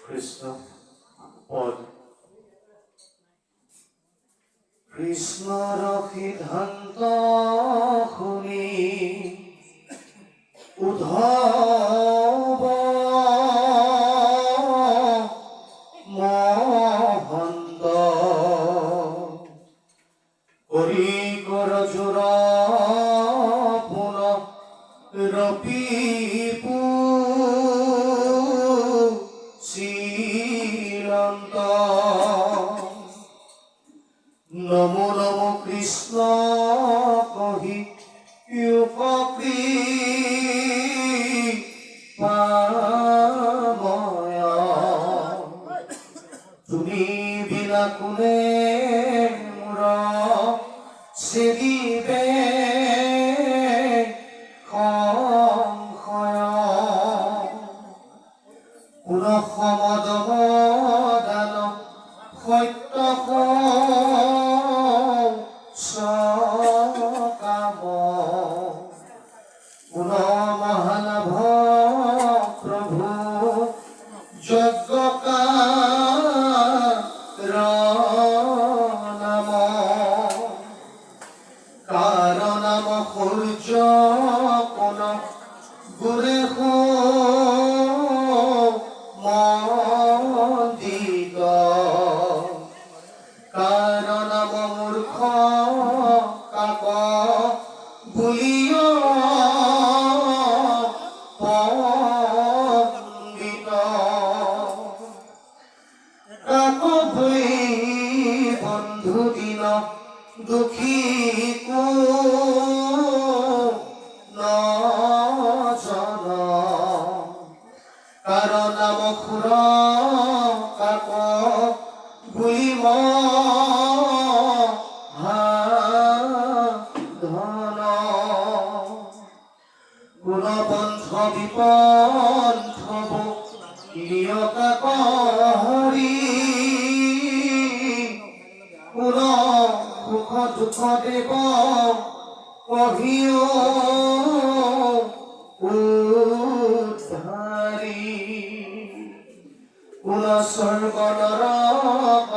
কৃষ্ণ পদ কৃষ্ণৰ সিদ্ধান্ত শুনি উদ্ধৱ মহন্ত কৰি কৰ জোৰ ৰপিপু শ্ৰীলন্ত নমো নমো কৃষ্ণ কহি কৃপাময় তুমি বিনা কোনে মোৰ চিৰিবে পুনঃসমদম দান সত্য কাম পুন মহালাভ প্ৰভু যজ্ঞ নাম কাৰ নাম সূৰ্য কোন গুৰে মন্দিত কাৰ নাম মূৰ্খ কাক বুলিও পণ্ডিত কাক বুলি বন্ধু দিন দুখী নজন কাৰ নাম খুৰ কাক বুলি ধন গুণপন্থ বিপন্থ কাক হৰি পুন সুখ দুখ দেৱ কহিও উদ্ধাৰী পুন স্বৰ্গ নৰক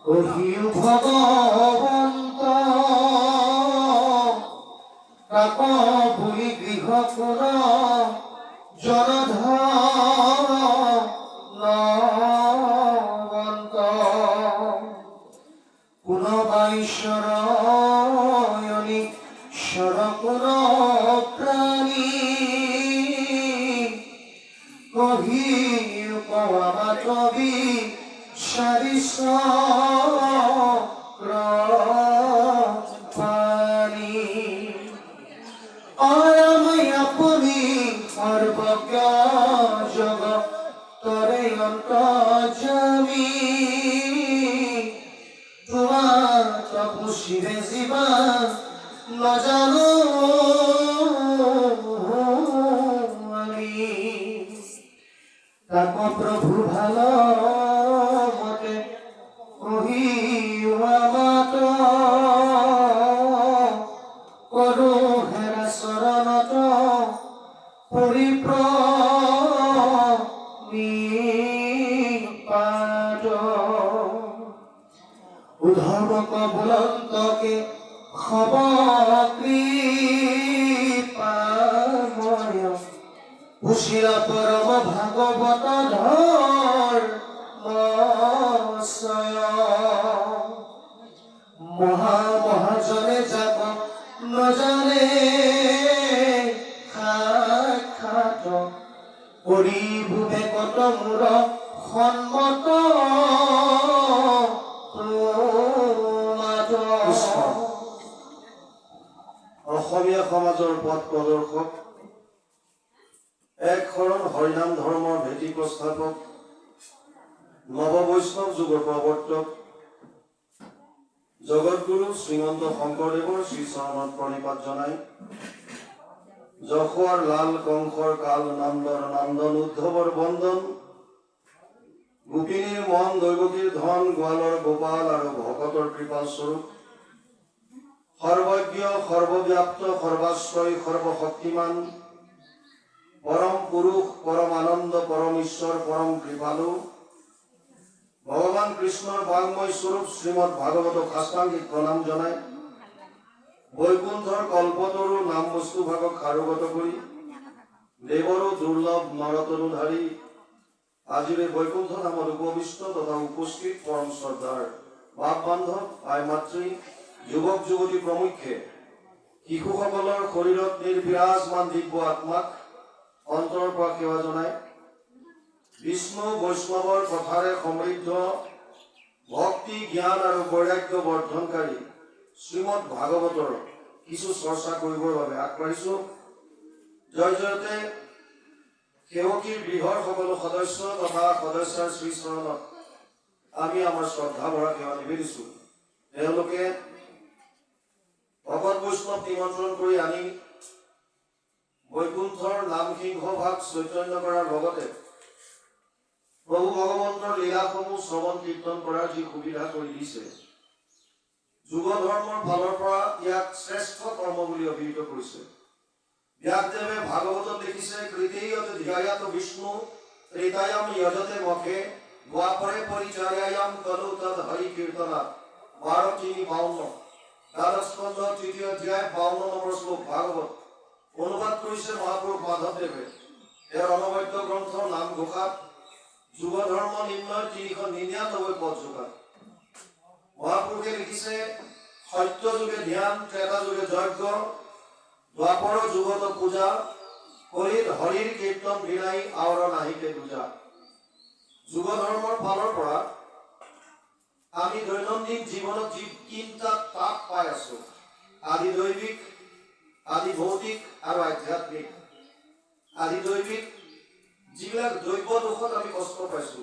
কহিও ভগৱন্ত কাক বুলি গৃহ কোন জনধনৱন্ত কোনোবা ঈশ্বৰয়নি ঈশ্বৰ কোন প্ৰাণী কহি কোৱা মাতবি চাৰিশ পানী আমি আপুনি সৰ্বজ্ঞ জগতৰে অন্তৰ্যামী তোমাৰ তপস্বীৰে জীবা নজানো আমি তাক প্ৰভু ভালো মতে কহিওয়া মাত কৰো হেৰা শৰণত পৰিপ্ৰণিপাত উদ্ধৱক বুলন্তকে খব কৃপাময় উশিলা পৰম ভাগৱত ধৰ্মশয় মহাজনে যাব নজানে সাক্ষাৎ কৰি ভুৱেকত মূৰ সন্মত অসমীয়া সমাজৰ পথ প্ৰদৰ্শক এক শৰণ হৰিনাম ধৰ্মৰ ভেটি প্ৰস্থাপক নৱ বৈষ্ণৱ যুগৰ প্ৰৱৰ্তক জগতগুৰু শ্ৰীমন্ত শংকৰদেৱৰ শ্ৰীচৰণত প্ৰণিপাত জনাই যশোৱাৰ লাল কংসৰ কাল নন্দৰ নন্দন উদ্ধৱৰ বন্দন গোপিনীৰ মন দৈৱকীৰ ধন গোৱালৰ গোপাল আৰু ভকতৰ কৃপা স্বৰূপ সৰ্বজ্ঞ সৰ্বব্যাপ্ত সৰ্বাশ্ৰয় সৰ্বশক্তিমান পৰম পুৰুষ, পৰম আনন্দ, পৰম ঈশ্বৰ, পৰম কৃপালু ভগবান কৃষ্ণৰ বাংময় স্বৰূপ শ্ৰীমৎ ভাগবত সাষ্টাঙ্গিক প্ৰণাম জনাই বৈকুণ্ঠৰ কল্পতৰু নাম বস্তু ভাগক কাৰুগত কৰি দেৱৰো দুৰ্লভ নৰতনুধাৰী আজিৰ এই বৈকুণ্ঠ নামত উপবিষ্ট তথা উপস্থিত পৰম শ্ৰদ্ধাৰ বাপ বান্ধৱ, আই মাতৃ, যুৱক যুৱতী প্ৰমুখ্যে শিশুসকলৰ শৰীৰত নিৰ্বিৰাজমান দিব্য আত্মাক অন্তৰৰ পৰা সেৱা জনাই বিষ্ণু বৈষ্ণৱৰ কথাৰে সমৃদ্ধ ভক্তি, জ্ঞান আৰু বৈৰাগ্য বৰ্ধনকাৰী শ্ৰীমৎ ভাগৱতৰ কিছু চৰ্চা কৰিবৰ বাবে আগবাঢ়িছো। জয় জয়তে সেৱকীৰ গৃহৰ সকলো সদস্য তথা সদস্যৰ শ্ৰীচৰণত আমি আমাৰ শ্ৰদ্ধা ভৰা সেৱা নিবেদিছো। তেওঁলোকে ভকত বৈষ্ণৱ নিমন্ত্ৰণ কৰি আনি বৈকুণ্ঠৰ নাম সিংহ ভাগ চৈতন্য কৰাৰ লগতে প্ৰভু ভগৱন্তৰ লীলাসমূহ শ্ৰৱণ কীৰ্তন কৰাৰ যি সুবিধা কৰি দিছে, যুগ ধৰ্মৰ ফালৰ পৰা ইয়াক শ্ৰেষ্ঠ কৰ্ম বুলি অভিহিত কৰিছে। ব্যাসদেৱে ভাগৱতত লিখিছে, কৃতেয়ত ধ্যায়াত বিষ্ণু ত্ৰেতায়াম যজতে মখে দ্বাপৰে পৰিচাৰ্যায়াম কলৌ তদ হৰি কীৰ্তনা 12:52 দ্বাদশ স্কন্ধ 3য় অধ্যায় 52 নম্বৰ শ্লোক ভাগৱত অনুবাদ কৰিছে মহাপুৰুষ মাধৱদেৱে। তেওঁৰ অনবদ্য গ্ৰন্থ নামঘোষাত যুগ ধৰ্ম নিৰ্ণয় 399 পদ যোগাত মহাপুৰুষে লিখিছে, সত্য যুগে ধ্যান, ত্ৰেতা যুগে যজ্ঞ, দ্বাপৰ যুগত পূজা, কলিত হৰিৰ কীৰ্তন বিনাই আওৰ নাহিকে পূজা। যুগ ধৰ্মৰ ফালৰ পৰা আমি দৈনন্দিন জীৱনত যি তিনিটা তাপ পাই আছো, আদি দৈবিক, আদি ভৌতিক আৰু আধ্যাত্মিক। আদি দৈবিক যিবিলাক দ্ৰব্য দোষত আমি কষ্ট পাইছো,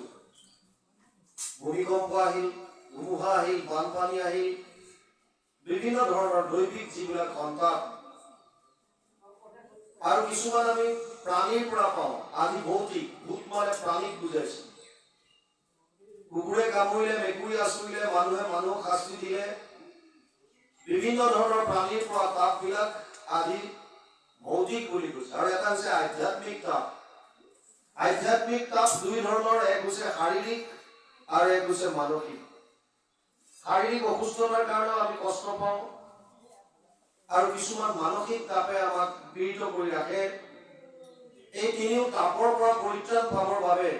ভূমিকম্প আহিল, ধুমুহা আহিল, বানপানী আহিল, বিভিন্ন ধৰণৰ দৈবিক যিবিলাক সন্তাপ আৰু কিছুমান আমি প্ৰাণীৰ পৰা পাওঁ, আদি ভৌতিক। ভূত মানে প্ৰাণীক বুজাইছে। কুকুৰে কামুৰিলে, মেকুৰী আচুৰিলে, মানুহে মানুহক শাস্তি দিলে, বিভিন্ন ধৰণৰ প্ৰাণীৰ পৰা তাপবিলাক আদি ভৌতিক বুলি কৈছে। আৰু এটা হৈছে আধ্যাত্মিক তাপ। আধ্যাত্মিক তাপ দুই ধৰণৰ, এক হৈছে শাৰীৰিক আৰু এক হৈছে মানসিক। শাৰীৰিক অসুস্থতাৰ কাৰণেও আমি কষ্ট পাওঁ আৰু কিছুমান মানসিক তাপে আমাক পীড়িত কৰি ৰাখে। এই তিনিও তাপৰ পৰা পৰিত্ৰাণ পাবৰ বাবে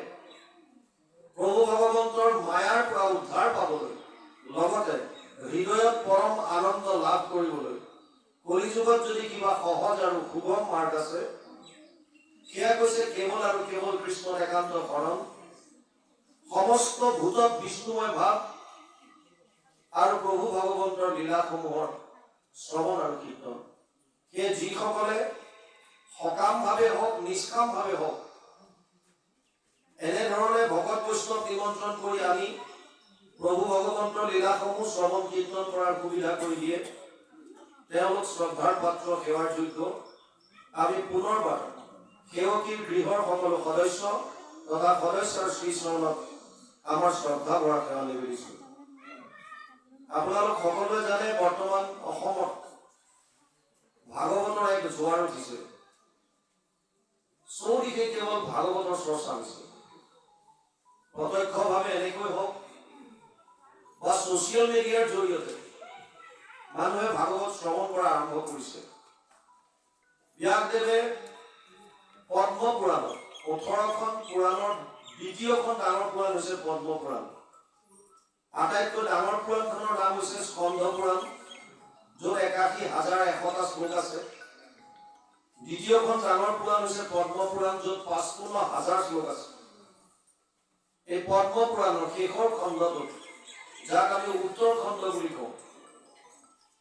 প্ৰভু ভগৱন্তৰ মায়াৰ পৰা উদ্ধাৰ পাবলৈ, লগতে হৃদয়ত পৰম আনন্দ লাভ কৰিবলৈ কলিযুগত যদি কিবা সহজ আৰু সুগম মাৰ্গ আছে, সেয়া কৈছে কেৱল আৰু কেৱল কৃষ্ণৰ একান্ত শৰণ, সমস্ত ভূতক বিষ্ণুময় ভাৱ আৰু প্ৰভু ভগৱন্তৰ লীলাসমূহৰ শ্ৰৱণ আৰু কীৰ্তন। সেয়ে যিসকলে সকামভাৱে হওক, নিষ্কামভাৱে হওক, এনেধৰণে ভকত বৈষ্ণৱ নিমন্ত্ৰণ কৰি আনি প্ৰভু ভগৱন্তৰ লীলাসমূহ শ্ৰৱণ কীৰ্তন কৰাৰ সুবিধা কৰি দিয়ে, তেওঁলোক শ্ৰদ্ধাৰ পাত্ৰ, সেৱাৰ যোগ্য। আমি পুনৰবাৰ সেৱকীৰ গৃহৰ সকলো সদস্য তথা সদস্যৰ শ্ৰীচৰণত আমাৰ শ্ৰদ্ধা ভৰা সেৱা নিবেদিছো। আপোনালোক সকলোৱে জানে, বৰ্তমান অসমত ভাগৱতৰ এক জোৱাৰ উঠিছে। চৌদিশে কেৱল ভাগৱতৰ চৰ্চা হৈছে। প্ৰত্যক্ষভাৱে এনেকৈ হওক বা ছচিয়েল মিডিয়াৰ জৰিয়তে মানুহে ভাগৱত শ্ৰৱণ কৰা আৰম্ভ কৰিছে। ব্যাসদেৱে পদ্ম পুৰাণত 18খন পুৰাণৰ দ্বিতীয়খন ডাঙৰ পুৰাণ হৈছে পদ্ম পুৰাণ। আটাইতকৈ ডাঙৰ পুৰাণখনৰ নাম হৈছে স্কন্ধ পুৰাণ, য'ত 81,100টা শ্লোক আছে। দ্বিতীয়খন ডাঙৰ পুৰাণ হৈছে পদ্ম পুৰাণ, য'ত 55,000 শ্লোক আছে। এই পদ্ম পুৰাণৰ শেষৰ খণ্ডটোত, যাক আমি উত্তৰ খণ্ড বুলি কওঁ,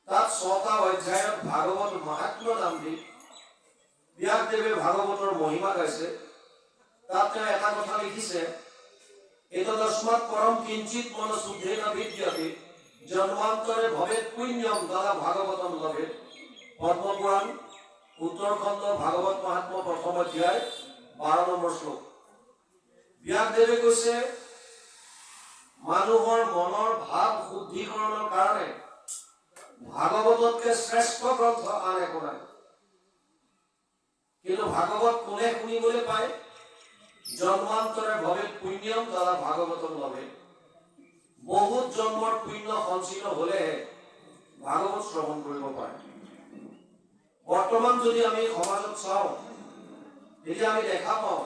তাত 6টা অধ্যায়ত ভাগৱত মাহাত্ম্য নাম দি ব্যাসদেৱে ভাগৱতৰ মহিমা গাইছে। তাত তেওঁ এটা কথা লিখিছে, এতদস্মাৎ পৰম কিঞ্চিত মন শুদ্ধেন বিদ্যতে জন্মান্তৰে ভৱেৎ পুণ্যম তদা ভাগৱতম লভেৎ। পদ্ম পুৰাণ উত্তৰ খণ্ড ভাগৱত মাহাত্ম্য প্ৰথম অধ্যায় 12 নম্বৰ শ্লোক। ব্যাসদেৱে কৈছে, মানুহৰ মনৰ ভাৱ শুদ্ধিকৰণৰ কাৰণে ভাগৱততকৈ শ্ৰেষ্ঠ গ্ৰন্থ আন একো নাই। কিন্তু ভাগৱত কোনে শুনিবলৈ পায়? জন্মান্তৰে ভৱে পুণ্যম দ্বাৰা ভাগৱতম লভে। বহুত জন্মৰ পুণ্য সঞ্চিত হলেহে ভাগৱত শ্ৰৱণ কৰিব পাৰে। বৰ্তমান যদি আমি সমাজত চাওঁ, তেতিয়া আমি দেখা পাওঁ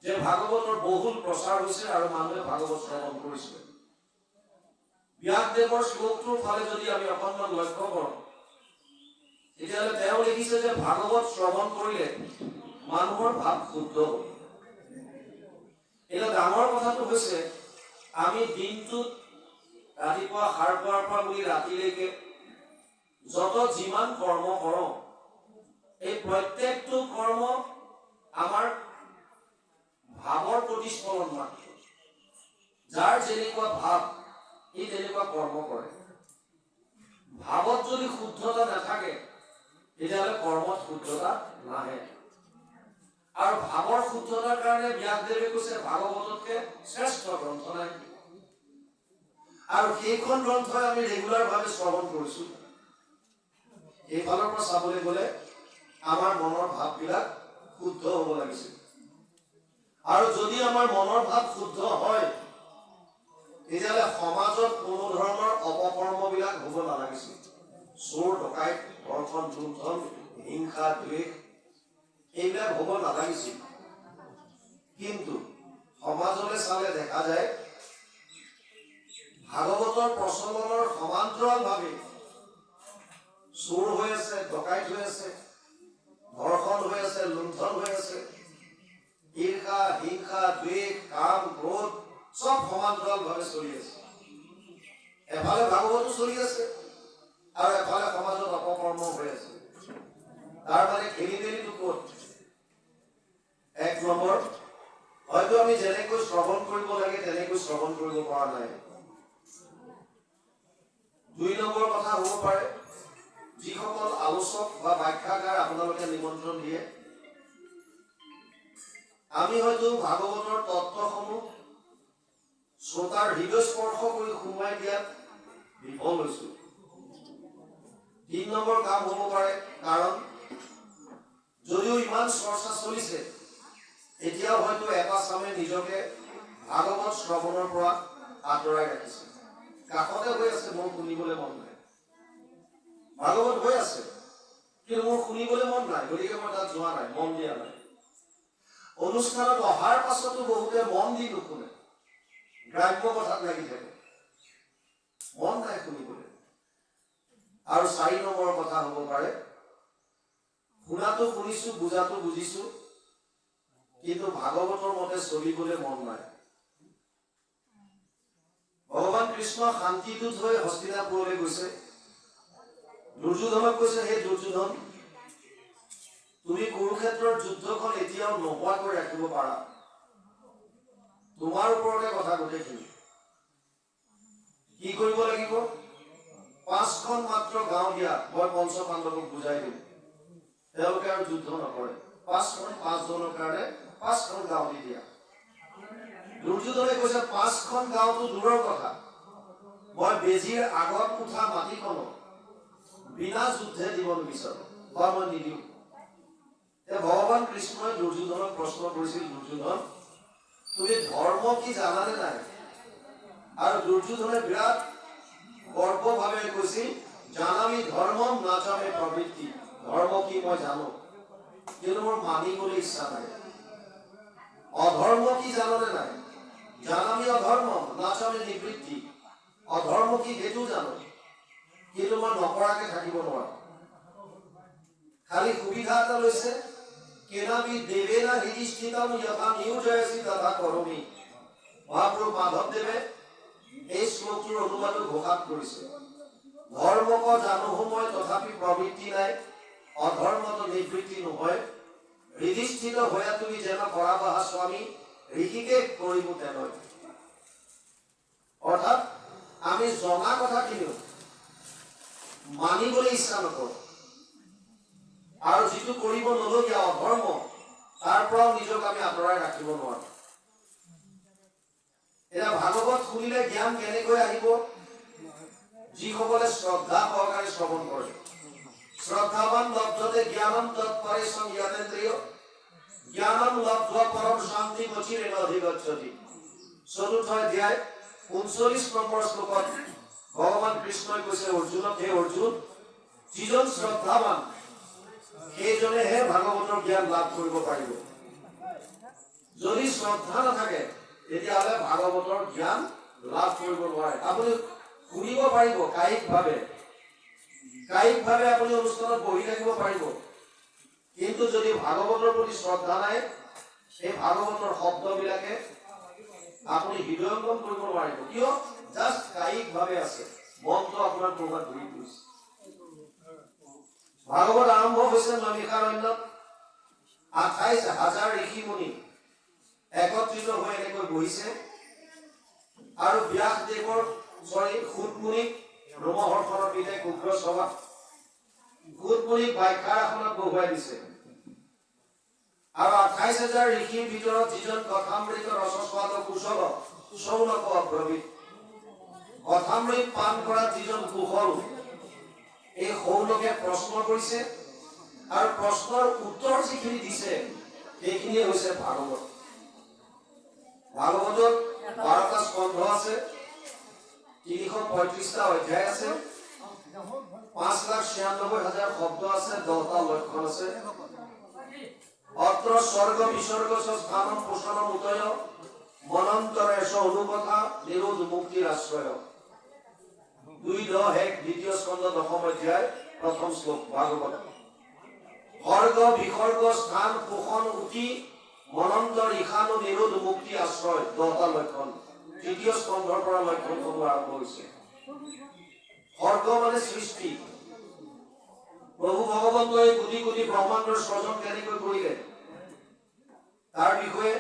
যে ভাগৱতৰ বহুল প্ৰচাৰ হৈছে আৰু মানুহে ভাগৱত শ্ৰৱণ কৰিছে। ব্যাসদেৱৰ শ্লোকটোৰ ফালে যদি আমি অকণমান লক্ষ্য কৰোঁ, তেতিয়াহ'লে তেওঁ লিখিছে যে ভাগৱত শ্ৰৱণ কৰিলে মানুহৰ ভাৱ শুদ্ধ হ'ব। এটা ডাঙৰ কথাটো হৈছে, আমি দিনটোত ৰাতিপুৱা সাৰ পোৱাৰ পৰা বুলি ৰাতিলৈকে যিমান কৰ্ম কৰোঁ, এই প্ৰত্যেকটো কৰ্ম আমাৰ ভাৱৰ প্ৰতিস্ফলন মাত্ৰ। যাৰ যেনেকুৱা ভাৱ, ই তেনেকুৱা কৰ্ম কৰে। ভাৱত যদি শুদ্ধতা নাথাকে, তেতিয়াহ'লে কৰ্মত শুদ্ধতা নাহে। আৰু ভাৱৰ শুদ্ধতাৰ কাৰণে ব্যাসদেৱে কৈছে ভাগৱততকে শ্ৰেষ্ঠ গ্ৰন্থ নাই। আৰু সেইখন গ্ৰন্থই আমি ৰেগুলাৰ ভাৱে শ্ৰৱণ কৰিছো। এইফালৰ পৰা চাবলৈ গ'লে আমাৰ মনৰ ভাৱবিলাক শুদ্ধ হ'ব লাগিছিল। আৰু যদি আমাৰ মনৰ ভাৱ শুদ্ধ হয়, তেতিয়াহ'লে সমাজত কোনো ধৰণৰ অপকৰ্মবিলাক হ'ব নালাগিছিল। চোৰ ডকাইত, ধৰ্ষণ, লুণ্ঠন, হিংসা, দ্বেষ এইবিলাক হ'ব নালাগিছিল। কিন্তু সমাজলৈ চালে দেখা যায় ভাগৱতৰ প্ৰচলনৰ সমান্তৰালভাৱে চোৰ হৈ আছে, ডকাইত হৈ আছে, ধৰ্ষণ হৈ আছে, লুণ্ঠন হৈ আছে, ঈৰ্ষা, হিংসা, দ্বেষ, কাম, ক্ৰোধ চব সমান্তৰালভাৱে চলি আছে। এফালে ভাগৱতো চলি আছে আৰু এফালে সমাজত অপকৰ্ম হৈ আছে। তাৰ মানে খেলি মেলিটো ক'ত? এক নম্বৰ, হয়তো আমি যেনেকৈ শ্ৰৱণ কৰিব লাগে তেনেকৈ শ্ৰৱণ কৰিব পৰা নাই। দুই নম্বৰ কথা হ'ব পাৰে, যিসকল আলোচক বা ব্যাখ্যাকাৰ আপোনালোকে নিমন্ত্ৰণ দিয়ে, আমি হয়তো ভাগৱতৰ তত্ত্বসমূহ শ্ৰোতাৰ হৃদয় স্পৰ্শ কৰি সোমোৱাই দিয়াত বিফল হৈছো। 3 নম্বৰ কাম হ'ব পাৰে, কাৰণ যদিও ইমান চৰ্চা চলিছে, এতিয়াও হয়তো এটা চামে নিজকে ভাগৱত শ্ৰৱণৰ পৰা আঁতৰাই ৰাখিছে। কাষতে হৈ আছে, মোৰ শুনিবলৈ মন নাই। ভাগৱত হৈ আছে, কিন্তু মোৰ শুনিবলৈ মন নাই, গতিকে মই তাত যোৱা নাই, মন দিয়া নাই। অনুষ্ঠানত অহাৰ পাছতো বহুতে মন দি নুশুনে, গ্ৰাম্য কথাত লাগি থাকে, মন নাই শুনিবলৈ। আৰু 4 নম্বৰ কথা হ'ব পাৰে, শুনাটো শুনিছো, বুজাটো বুজিছো, কিন্তু ভাগৱতৰ মতে চলিবলৈ মন নাই। ভগৱান কৃষ্ণ শান্তিদূত হৈ হস্তিনাপুৰলৈ গৈছে। দুৰ্যোধনক কৈছে, হে দুৰ্যোধন, তুমি কুৰুক্ষেত্ৰৰ যুদ্ধখন এতিয়াও নোহোৱাকৈ ৰাখিব পাৰা। তোমাৰ ওপৰতে কথা গোটেইখিনি। কি কৰিব লাগিব? 5খন মাত্ৰ গাঁও দিয়া, মই পঞ্চ পাণ্ডৱক বুজাই দিম। তেওঁলোকে আৰু যুদ্ধ নকৰে। 5 জনৰ কাৰণে 5খন গাঁও দি দিয়া। দুৰ্যোধনে কৈছে, 5খন গাঁওটো দূৰৰ কথা, মই বেজীৰ আগত উঠা মাটিখনো বিনা যুদ্ধে দিব নিবিচাৰো, বা মই নিদিওঁ। ভগৱান কৃষ্ণই দুৰ্যোধনক প্ৰশ্ন কৰিছিল, দুৰ্যোধন, তুমি ধৰ্ম কি জানানে নাই? আৰু দুৰ্যোধনে বিৰাট গৰ্বভাৱে কৈছিল, জানামি ধৰ্মম নাজামে প্ৰবৃত্তি। ধৰ্ম কি মই জানো, কিন্তু মোৰ মানিবলৈ ইচ্ছা নাই। অধৰ্ম কি জানানে নাই? জানামি অধৰ্মম নাজামে নিবৃত্তি। অধৰ্ম কি সেইটো জানো, কিন্তু মই নকৰাকে থাকিব নোৱাৰো। খালি সুবিধা এটা লৈছে, কেনাবি দেৱেনা হৃদিষ্ঠিতম যথা নিয়োজয়সি তথা কৰোমি। মহাপ্ৰভু মাধৱদেৱে এই শ্লোকটোৰ অনুবাদত ঘোষণা কৰিছে, ধৰ্মক জানোহো মই তথাপি প্ৰবৃত্তি নাই, অধৰ্মত নিবৃত্তি নহয়। হৃদিষ্ঠিত হোৱা তুমি যেন কৰাবাহা স্বামী, ঋষিকেশ কৰিব তেনয়। অৰ্থাৎ আমি জনা কথাখিনিও মানিবলৈ ইচ্ছা নকৰোঁ, আৰু যিটো কৰিব নলগীয়া অধৰ্ম, তাৰ পৰাও নিজক আমি আঁতৰাই ৰাখিব নোৱাৰো। এতিয়া ভাগৱত শুনিলে জ্ঞান কেনেকৈ আহিব? যিসকলে শ্ৰদ্ধা সহকাৰে শ্ৰৱণ কৰে। শ্ৰদ্ধাবান লব্ধতে জ্ঞানম তৎপৰে সংজ্ঞাতেন্দ্ৰিয় জ্ঞানম লব্ধ পৰম শান্তি মচিৰে অধিগচ্ছতি। চতুৰ্থ অধ্যায় ৩৯ নম্বৰ শ্লোকত ভগৱান কৃষ্ণই কৈছে অৰ্জুনক, হে অৰ্জুন, যিজন শ্ৰদ্ধাবান সেইজনেহে ভাগৱতৰ জ্ঞান লাভ কৰিব পাৰিব। যদি শ্ৰদ্ধা নাথাকে তেতিয়াহ'লে ভাগৱতৰ জ্ঞান লাভ কৰিব নোৱাৰে। আপুনি শুনিব পাৰিব কায়িকভাৱে আপুনি অনুষ্ঠানত বহি থাকিব পাৰিব, কিন্তু যদি ভাগৱতৰ প্ৰতি শ্ৰদ্ধা নাই, এই ভাগৱতৰ শব্দবিলাকে আপুনি হৃদয়ংগম কৰিব নোৱাৰিব। কিয়? জাষ্ট কায়িকভাৱে আছে, মনটো আপোনাৰ ক'ৰবাত ঘূৰি ফুৰিছে। ভাগৱত আৰম্ভ হৈছে নৈমিষাৰণ্যত ২৮,০০০ ঋষি মুনি একত্ৰিত হৈ এনেকৈ বহিছে আৰু ব্যাসদেৱৰ সূত মুনিক ৰোমহৰ্ষণৰ পিতাই উগ্ৰ স্বভাৱ সূত মুনিক ব্যাখ্যাৰ আসনত বহুৱাই দিছে। আৰু ২৮,০০০ ঋষিৰ ভিতৰত যিজন কথামৃত ৰসস্বাদ কুশল সৌনক অব্ৰবীত, কথামৃত পান কৰাত যিজন কুশল, এই সৌনকে প্ৰশ্ন কৰিছে আৰু প্ৰশ্নৰ উত্তৰ যিখিনি দিছে সেইখিনিয়ে হৈছে ভাগৱত। ভাগৱতত ১২টা স্কন্ধ আছে, ৩৩৫টা অধ্যায় আছে, ৫,৯৬,০০০ শব্দ আছে, ১০টা লক্ষণ আছে। অত্ৰ স্বৰ্গ বিসৰ্গ স্থানম পোষণম উদয় মনন্তৰেশ অনুকথা নিৰোধ মুক্তিৰ আশ্ৰয়। ২.১ দ্বিতীয় স্কন্ধ ১০ম অধ্যায় ১ম শ্লোক ভাগৱত। স্বৰ্গ বিসৰ্গ স্থান পোষণ উতি মনন্তৰ ঈশানু নিৰোধ মুক্তি আশ্ৰয়, 10টা লক্ষণ। তৃতীয় স্কন্ধৰ পৰা লক্ষণসমূহ আৰম্ভ হৈছে। স্বৰ্গ মানে সৃষ্টি। প্ৰভু ভগৱন্তই কোটি কোটি ব্ৰহ্মাণ্ডৰ সৃজন কেনেকৈ কৰিলে তাৰ বিষয়ে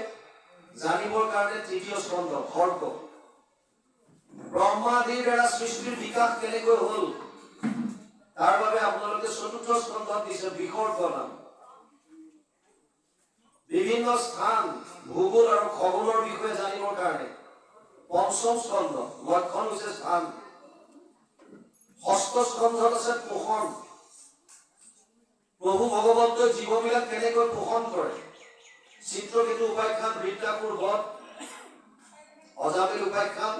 জানিবৰ কাৰণে তৃতীয় স্কন্ধ স্বৰ্গ। ব্ৰহ্মাদিৰ দ্বাৰা সৃষ্টিৰ বিকাশ কেনেকৈ হল তাৰ বাবে আপোনালোকে চতুৰ্থ স্কন্ধত দিছে বিসৰ্গ নাম। বিভিন্ন স্থান ভূগোল আৰু খগোলৰ বিষয়ে জানিবৰ কাৰণে পঞ্চম স্কন্ধ লক্ষণ হৈছে স্থান। ষষ্ঠ স্কন্ধত আছে পোষণ। প্ৰভু ভগৱন্তই জীৱবিলাক কেনেকৈ পোষণ কৰে, চিত্ৰকেতু উপাখ্যান, বৃত্তাসুৰ বধ, অজামিল উপাখ্যান,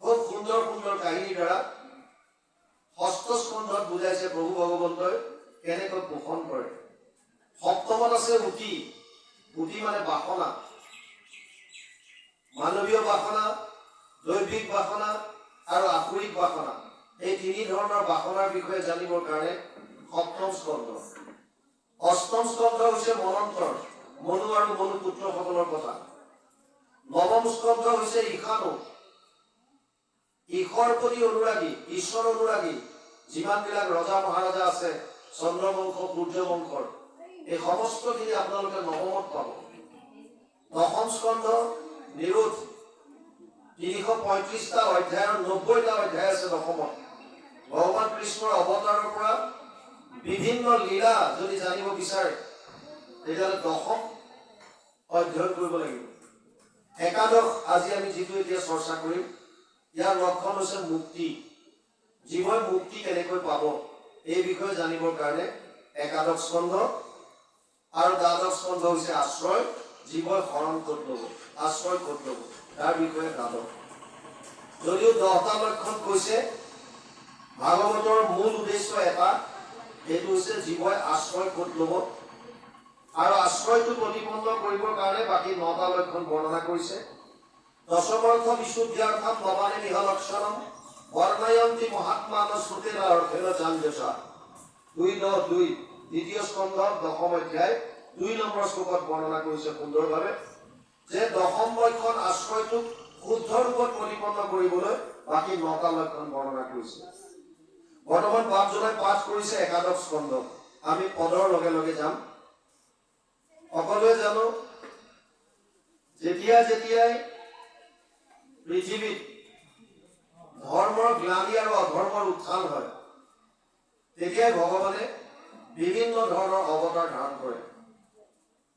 খুব সুন্দৰ সুন্দৰ কাহিনীৰ দ্বাৰা ষষ্ঠ স্কন্ধত বুজাইছে প্ৰভু ভগৱন্তই কেনেকৈ পোষণ কৰে। সপ্তমত আছে উতি। উতি মানে বাসনা, মানৱীয় বাসনা, দৈবিক বাসনা আৰু আসুৰিক বাসনা। এই তিনি ধৰণৰ বাসনাৰ বিষয়ে জানিবৰ কাৰণে সপ্তম স্কন্ধ। অষ্টম স্কন্ধ হৈছে মনন্তৰ, মনু আৰু মনু পুত্ৰসকলৰ কথা। নৱম স্কন্ধ হৈছে ঈশানু, ঈশ্বৰ প্ৰতি অনুৰাগী, ঈশ্বৰ অনুৰাগী যিমানবিলাক ৰজা মহাৰজা আছে চন্দ্ৰবংশ সূৰ্য বংশৰ, এই সমস্তখিনি আপোনালোকে নৱমত পাব। দশম স্কন্ধ নিৰোধ, ৩৩৫টা অধ্যায়ৰ ৯০টা অধ্যায় আছে দশমত। ভগৱান কৃষ্ণৰ অৱতাৰৰ পৰা বিভিন্ন লীলা যদি জানিব বিচাৰে তেতিয়াহ'লে দশম অধ্যয়ন কৰিব লাগিব। একাদশ আজি আমি যিটো এতিয়া চৰ্চা কৰিম, ইয়াৰ লক্ষণ হৈছে মুক্তি। জীৱই মুক্তি কেনেকৈ পাব এই বিষয়ে জানিবৰ কাৰণে একাদশ স্কন্ধ আৰু দ্বাদশ স্কন্ধ হৈছে আশ্ৰয়। জীৱই শৰণ ক'ত ল'ব, আশ্ৰয় ক'ত ল'ব তাৰ বিষয়ে দ্বাদশ। যদিও 10টা লক্ষণ কৈছে, ভাগৱতৰ মূল উদ্দেশ্য এটা, সেইটো হৈছে জীৱই আশ্ৰয় ক'ত ল'ব আৰু আশ্ৰয়টো প্ৰতিপন্ন কৰিবৰ কাৰণে বাকী 9টা লক্ষণ বৰ্ণনা কৰিছে। দশমৰ্থ বিশুদ্ধ্যাৰ্থম নবানে নিহ লক্ষণম বৰ্ণয়ন্তি মহাত্মান শ্ৰুতেৰ অৰ্থেন জাঞ্জসা। 2.2 দ্বিতীয় স্কন্ধ 10ম অধ্যায় 2 নম্বৰ শ্লোকত বৰ্ণনা কৰিছে সুন্দৰভাৱে যে দশম লক্ষণ আশ্ৰয়টোক শুদ্ধ ৰূপত প্ৰতিপন্ন কৰিবলৈ বাকী 9টা লক্ষণ বৰ্ণনা কৰিছে। বৰ্তমান বাপজনাই পাঠ কৰিছে একাদশ স্কন্ধ। আমি পদৰ লগে লগে যাম। সকলোৱে জানো যেতিয়াই পৃথিৱীত ধৰ্মৰ গ্লানি আৰু অধৰ্মৰ উত্থান হয় তেতিয়াই ভগৱানে বিভিন্ন ধৰণৰ অৱতাৰ ধাৰণ কৰে।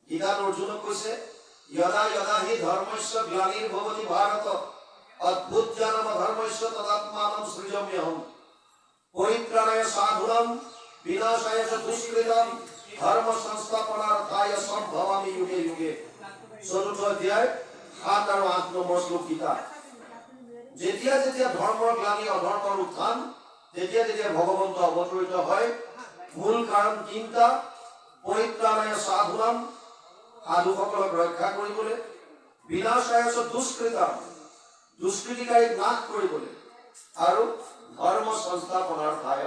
গীতাত অৰ্জুনক কৈছে যদা যদা হি ধৰ্মস্য গ্লানিৰ ভৱতি ভাৰত অদ্ভুতজানম ধৰ্মস্য তদাত্মানম সৃজম্যহম পৰিত্ৰাণায় সাধুনাম বিনাশায় চ দুষ্কৃতম ধৰ্ম সংস্থাপনাৰ্থায় সম্ভৱামি যুগে যুগে। চতুৰ্থ অধ্যায় ৭ আৰু ৮ নম্বৰ শ্লোক গীতা। যেতিয়া যেতিয়া ধৰ্মৰ গ্লানি অধৰ্মৰ উত্থান, তেতিয়া তেতিয়া ভগৱন্ত অৱতৰিত হয়। মূল কাৰণ তিনিটা: পৰিত্ৰাণায় সাধুনাম, সাধুসকলক ৰক্ষা কৰিবলৈ; বিনাশায় চ দুষ্কৃতম, দুষ্কৃতিকাৰীক নাশ কৰিবলৈ; আৰু ধৰ্ম সংস্থাপনাৰ্থায়,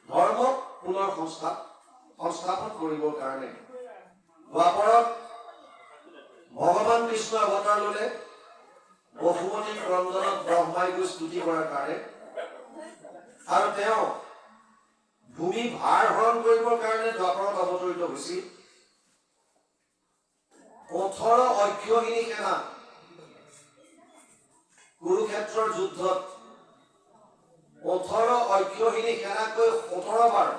ধৰ্মক পুনৰ সংস্থাপন কৰিবৰ কাৰণে। দ্বাপৰত ভগৱান কৃষ্ণ অৱতাৰ ল'লে বসুমতী ক্ৰন্দনত ব্ৰহ্মাই গৈ স্তুতি কৰাৰ কাৰণে, আৰু তেওঁ ভূমি ভাৰ হৰণ কৰিবৰ কাৰণে দ্বাপৰত অৱতৰিত হৈছিল। 18 অক্ষৌহিণী সেনা কুৰুক্ষেত্ৰৰ যুদ্ধত 18 অক্ষৌহিণী সেনাকৈ 17 বাৰ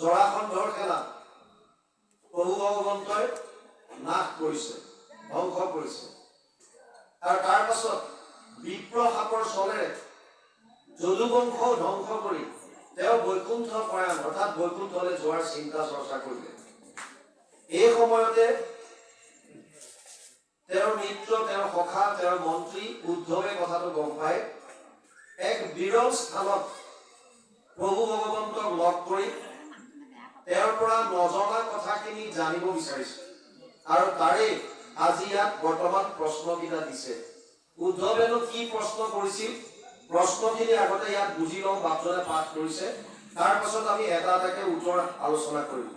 জৰাসন্ধৰ সেনা প্ৰভু ভগৱন্তই নাশ কৰিছে, ধ্বংস কৰিছে। আৰু তাৰ পাছত বিপ্ৰ সাপৰ চলেৰে যদুবংশও ধ্বংস কৰি তেওঁ বৈকুণ্ঠ পৰায়ণ, অৰ্থাৎ বৈকুণ্ঠলৈ যোৱাৰ চিন্তা চৰ্চা কৰিলে। এই সময়তে তেওঁৰ মিত্ৰ, তেওঁৰ সখা, তেওঁৰ মন্ত্ৰী উদ্ধৱে কথাটো গম পায়। এক বিৰল স্থানত প্ৰভু ভগৱন্তক লগ কৰি তেওঁৰ পৰা নজনা কথাখিনি জানিব বিচাৰিছে, আৰু তাৰে আজি ইয়াত বৰ্তমান প্ৰশ্নকেইটা দিছে। উদ্ধৱেনো কি প্ৰশ্ন কৰিছিল, প্ৰশ্নখিনি আগতে ইয়াত বুজি লওঁ। বাপজনে পাঠ কৰিছে, তাৰ পাছত আমি এটা এটাকে উত্তৰ আলোচনা কৰিম।